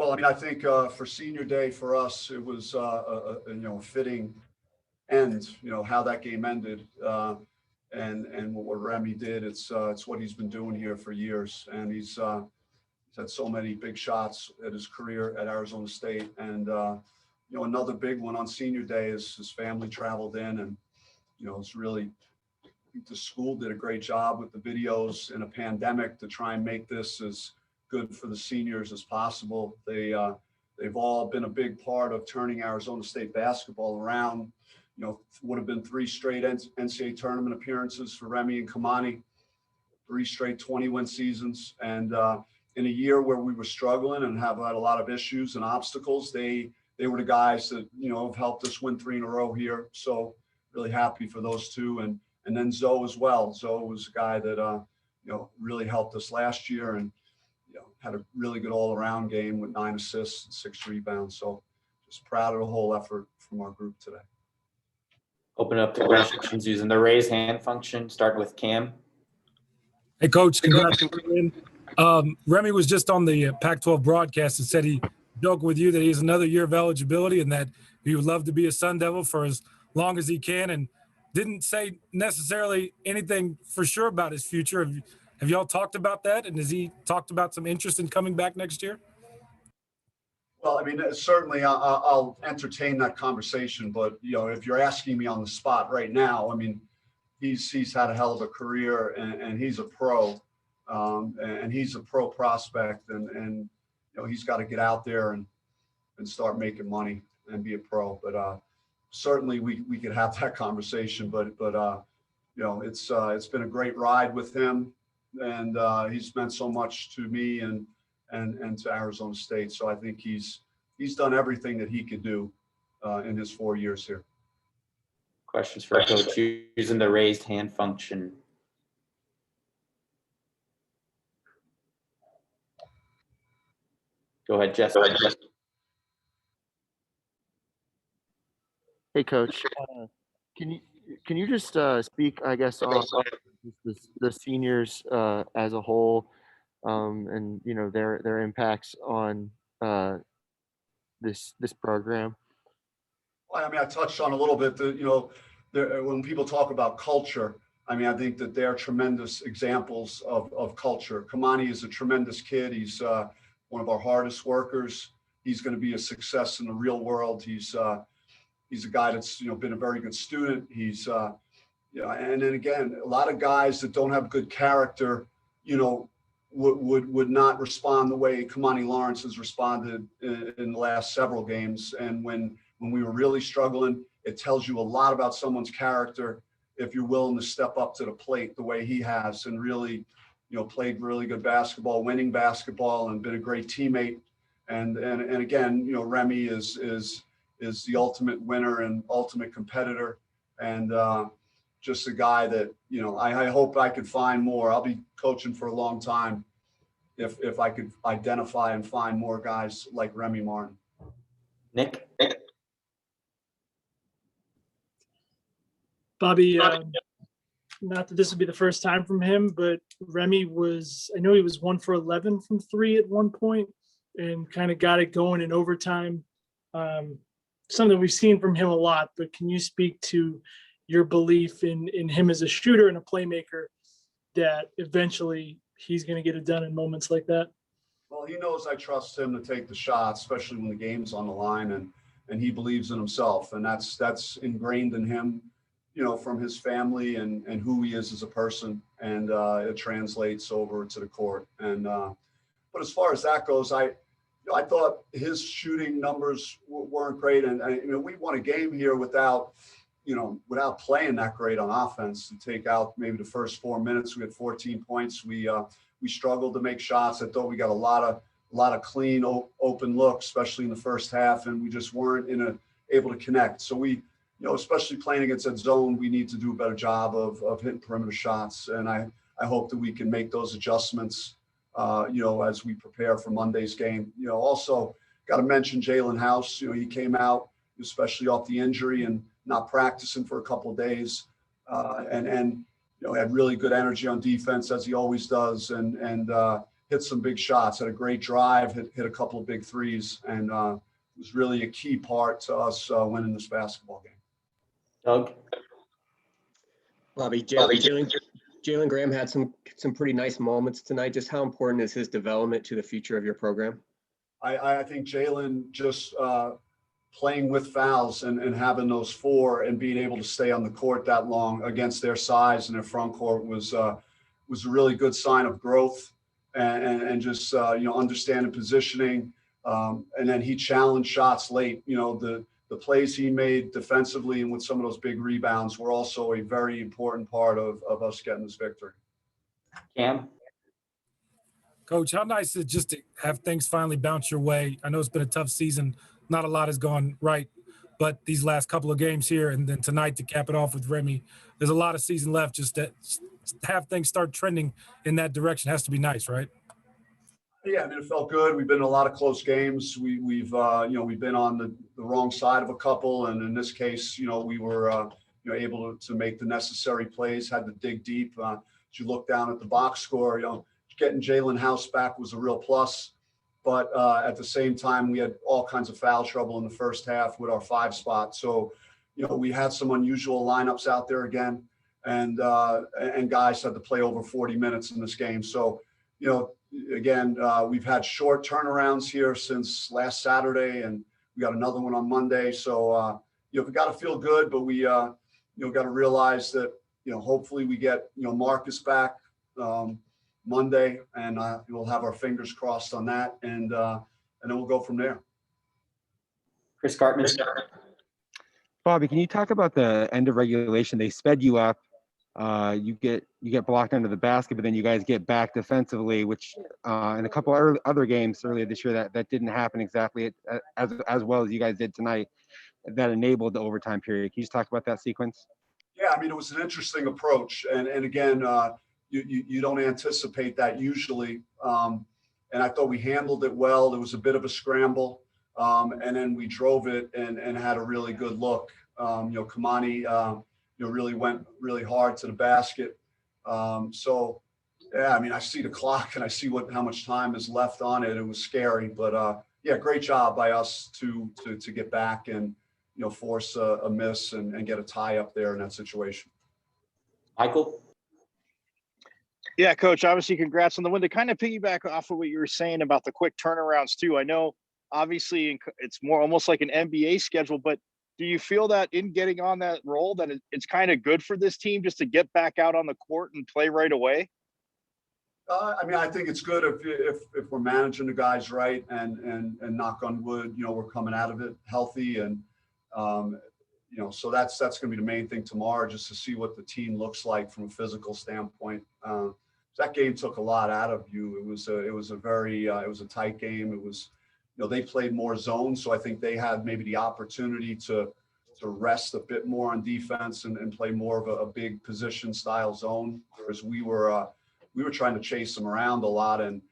Well, I mean, I think for senior day for us, it was a fitting end. How that game ended, and what Remy did. It's what he's been doing here for years, and he's had so many big shots at his career at Arizona State, and another big one on senior day is his family traveled in, and it's really. I think the school did a great job with the videos in a pandemic to try and make this as good for the seniors as possible. They've all been a big part of turning Arizona State basketball around. Would have been 3 straight NCAA tournament appearances for Remy and Kamani, 3 straight 20-win seasons. And in a year where we were struggling and have had a lot of issues and obstacles, they were the guys that, have helped us win 3 in a row here. So really happy for those two. And then Zoe as well. Zoe was a guy that, really helped us last year and, had a really good all-around game with 9 assists and 6 rebounds. So just proud of the whole effort from our group today. Open up to questions using the raise hand function, starting with Cam. Hey, Coach, congrats on the win. Remy was just on the Pac-12 broadcast and said he joked with you that he has another year of eligibility and that he would love to be a Sun Devil for as long as he can, and didn't say necessarily anything for sure about his future. Have y'all talked about that? And has he talked about some interest in coming back next year? Well, I mean, certainly I'll entertain that conversation, but if you're asking me on the spot right now, I mean, he's had a hell of a career and he's a pro, and he's a pro prospect, and he's got to get out there and start making money and be a pro. But certainly we could have that conversation, but it's been a great ride with him, and he's meant so much to me and to Arizona State. So I think he's done everything that he could do in his 4 years here. Questions for Coach using the raised hand function. Go ahead, Jeff. Hey, Coach. Can you just speak, I guess, on the seniors as a whole, and their impacts on this program? Well, I mean, I touched on a little bit that when people talk about culture, I mean, I think that they're tremendous examples of culture. Kamani is a tremendous kid. He's one of our hardest workers. He's going to be a success in the real world. He's a guy that's been a very good student. He's and then again, a lot of guys that don't have good character, would not respond the way Kamani Lawrence has responded in the last several games. And when we were really struggling, it tells you a lot about someone's character if you're willing to step up to the plate the way he has and really, played really good basketball, winning basketball, and been a great teammate. And again, Remy is the ultimate winner and ultimate competitor, and just a guy that I hope I could find more. I'll be coaching for a long time if I could identify and find more guys like Remy Martin. Nick. Bobby, not that this would be the first time from him, but Remy I know he was 1 for 11 from 3 at one point and kind of got it going in overtime. Something we've seen from him a lot, but can you speak to your belief in him as a shooter and a playmaker, that eventually he's going to get it done in moments like that? Well, he knows I trust him to take the shots, especially when the game's on the line, and he believes in himself, and that's ingrained in him, from his family and who he is as a person, and it translates over to the court. And but as far as that goes, I thought his shooting numbers weren't great, and we won a game here without playing that great on offense. To take out maybe the first 4 minutes, we had 14 points. We struggled to make shots. I thought we got a lot of clean open looks, especially in the first half, and we just weren't able to connect. So we, especially playing against that zone, we need to do a better job of hitting perimeter shots. And I hope that we can make those adjustments, as we prepare for Monday's game. Also got to mention Jalen House. He came out, especially off the injury and not practicing for a couple of days, and had really good energy on defense, as he always does, and hit some big shots, had a great drive, hit a couple of big threes, and was really a key part to us winning this basketball game. Doug? Bobby, Jalen Graham had some pretty nice moments tonight. Just how important is his development to the future of your program? I think Jalen just playing with fouls and having those 4 and being able to stay on the court that long against their size and their front court was a really good sign of growth and just understanding positioning. And then he challenged shots late. The plays he made defensively and with some of those big rebounds were also a very important part of us getting this victory. Cam? Coach, how nice is it just to have things finally bounce your way? I know it's been a tough season. Not a lot has gone right, but these last couple of games here and then tonight to cap it off with Remy, there's a lot of season left. Just to have things start trending in that direction has to be nice, right? Yeah, I mean, it felt good. We've been in a lot of close games. We've been on the wrong side of a couple, and in this case, we were able to make the necessary plays. Had to dig deep. As you look down at the box score, getting Jalen House back was a real plus. But at the same time, we had all kinds of foul trouble in the first half with our 5 spot. So, we had some unusual lineups out there again, and guys had to play over 40 minutes in this game. So, again, we've had short turnarounds here since last Saturday, and we got another one on Monday. So, we got to feel good, but we, got to realize that, hopefully we get, Marcus back Monday, and we'll have our fingers crossed on that, and then we'll go from there. Chris Cartman? Bobby, can you talk about the end of regulation? They sped you up. You get blocked under the basket, but then you guys get back defensively, which in a couple other games earlier this year that didn't happen exactly as well as you guys did tonight. That enabled the overtime period. Can you just talk about that sequence? Yeah, I mean, it was an interesting approach, and again, you don't anticipate that usually, and I thought we handled it well. There was a bit of a scramble, and then we drove it and had a really good look. Kamani, really went really hard to the basket. So, yeah, I mean, I see the clock and I see how much time is left on it. It was scary, but yeah, great job by us to get back and force a miss and get a tie up there in that situation. Michael? Yeah, Coach, obviously congrats on the win. To kind of piggyback off of what you were saying about the quick turnarounds too, I know obviously it's more almost like an NBA schedule, but do you feel that in getting on that role that it's kind of good for this team just to get back out on the court and play right away? I mean, I think it's good if we're managing the guys right and knock on wood, we're coming out of it healthy, and so that's going to be the main thing tomorrow, just to see what the team looks like from a physical standpoint. That game took a lot out of you. It was a tight game. It was, they played more zone, so I think they had maybe the opportunity to rest a bit more on defense and play more of a big position style zone, whereas we were trying to chase them around a lot and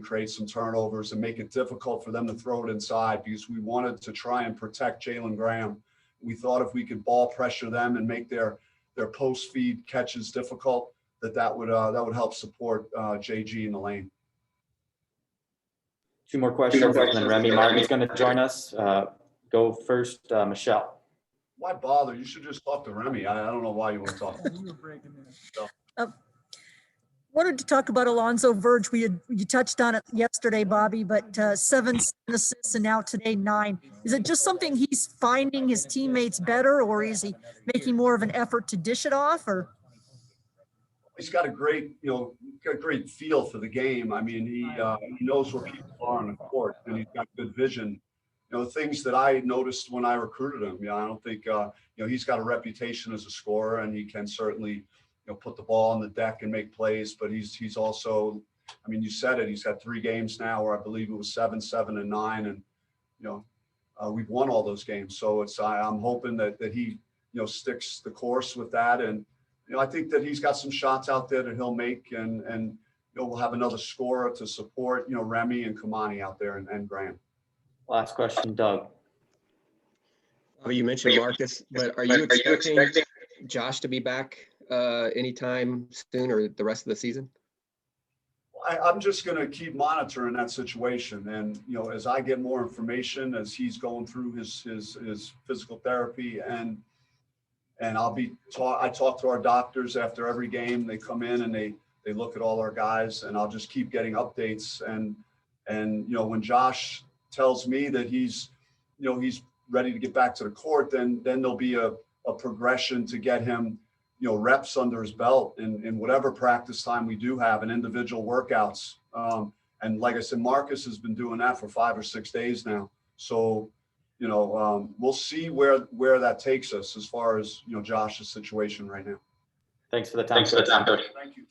create some turnovers and make it difficult for them to throw it inside, because we wanted to try and protect Jalen Graham. We thought if we could ball pressure them and make their post feed catches difficult, that would help support JG in the lane. 2 more questions, and then Remy Martin is going to join us. Go first, Michelle. Why bother? You should just talk to Remy. I don't know why you want to talk. Wanted to talk about Alonzo Verge. You touched on it yesterday, Bobby, but 7 assists and now today 9. Is it just something he's finding his teammates better, or is he making more of an effort to dish it off? Or he's got a great feel for the game. I mean, he knows where people are on the court, and he's got good vision. Things that I noticed when I recruited him. I don't think he's got a reputation as a scorer, and he can certainly put the ball on the deck and make plays. But he's also, I mean, you said it. He's had 3 games now, where I believe it was 7, 7, and 9, and we've won all those games. So I'm hoping that he sticks the course with that, and I think that he's got some shots out there that he'll make, and we'll have another scorer to support Remy and Kamani out there, and Graham. Last question, Doug. You mentioned Marcus, but are you expecting Josh to be back anytime soon or the rest of the season? I'm just going to keep monitoring that situation. And, you know, as I get more information, as he's going through his physical therapy, and I talk to our doctors after every game. They come in and they look at all our guys, and I'll just keep getting updates. And, you know, when Josh tells me that he's ready to get back to the court, then there'll be a progression to get him, you know, reps under his belt in whatever practice time we do have, and individual workouts. And like I said, Marcus has been doing that for 5 or 6 days now. So, you know, we'll see where that takes us as far as, you know, Josh's situation right now. Thanks for the time. Coach. Thank you.